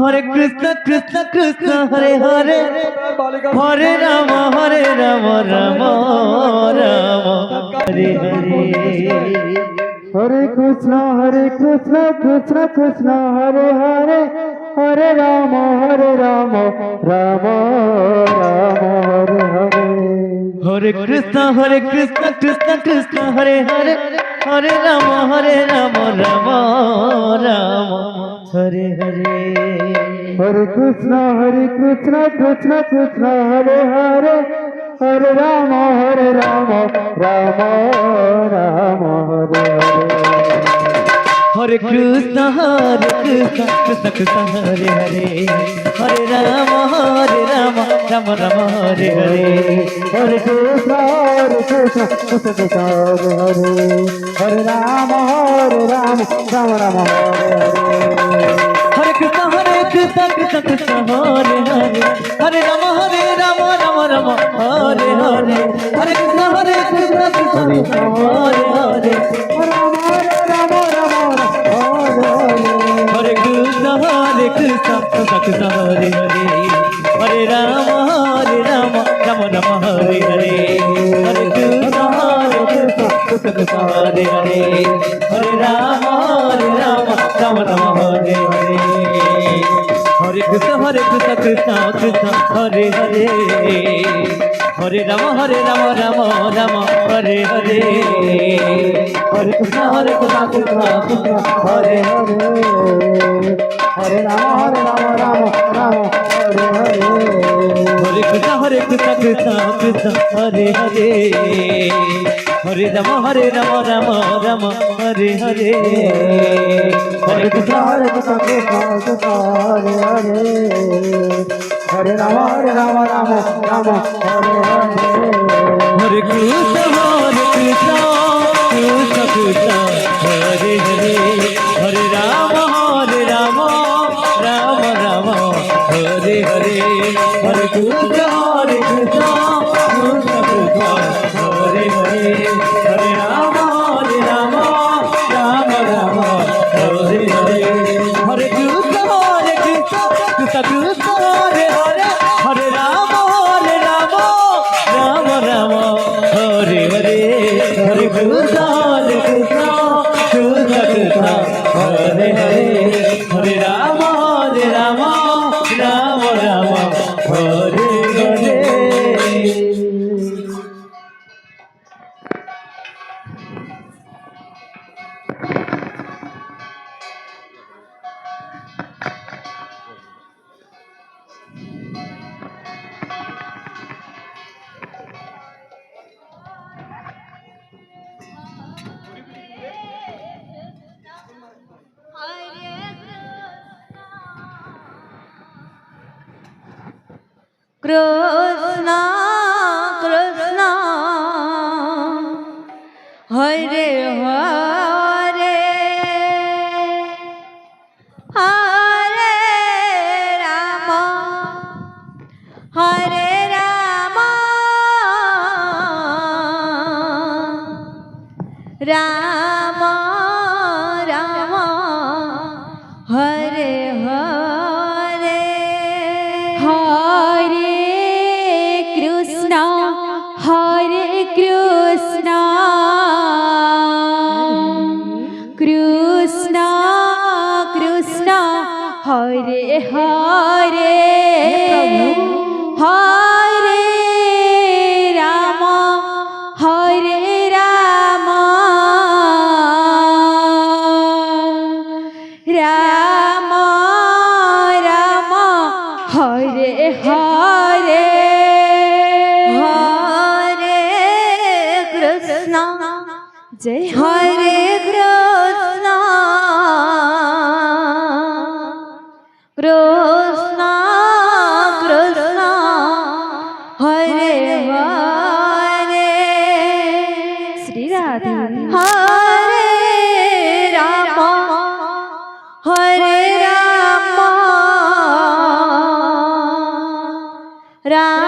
Hare Krishna Krishna Krishna Hare Hare Hare Rama Rama Rama Hare Hare Hare Krishna Krishna Krishna Hare Hare Hare Rama Rama Rama Hare Hare Hare Krishna Krishna Krishna Hare Hare Hare Rama Rama Rama Hare Hare Hare Krishna Krishna Krishna Hare Hare Hare Rama Rama Rama Hare Hare Hare Krishna Krishna Krishna Hare Hare Hare Rama Rama Rama Hare Hare Hare Krishna Krishna Krishna Hare Hare Hare Rama Rama Rama Hare Hare Hare Krishna Krishna Krishna Hare Hare Hare Rama Rama Rama Hare Hare Hare Krishna Krishna Krishna Hare Hare Hare Krishna Krishna Hare Hare Hare Rama Rama Rama Hare Hare Hare Krishna Krishna Hare Hare Hare Rama Rama Rama Hare Hare Hare Krishna Krishna Krishna Hare Hare Hare Rama Rama Rama Hare Hare Hare Krishna Krishna Krishna Hare Hare Hare Rama Rama Hare Hare Hare Krishna Krishna Krishna Hare Hare Hare Rama Rama Rama Hare Hare Hare Krishna Krishna Krishna Hare Hare Hare Rama Rama Rama Hare Hare Hare Krishna Krishna Krishna Hare Hare Hare Rama Rama Rama Hare Hare Hare Krishna Krishna Krishna Hare Hare Hare Rama Rama Rama Hare Hare Hare Krishna Krishna Krishna Hare Hare Hare Rama Rama Rama Hare Hare Hare Krishna Krishna Krishna Hare Hare Hare Rama Rama Rama Hare Hare Krishna Krishna Hare Hare Hare Rama Hare Rama Rama Rama Hare Hare Hare Krishna Krishna Krishna Krishna Hare Hare Hare Rama Hare Rama Rama Rama Hare Hare Hare Krishna Jai Hare Krishna Ram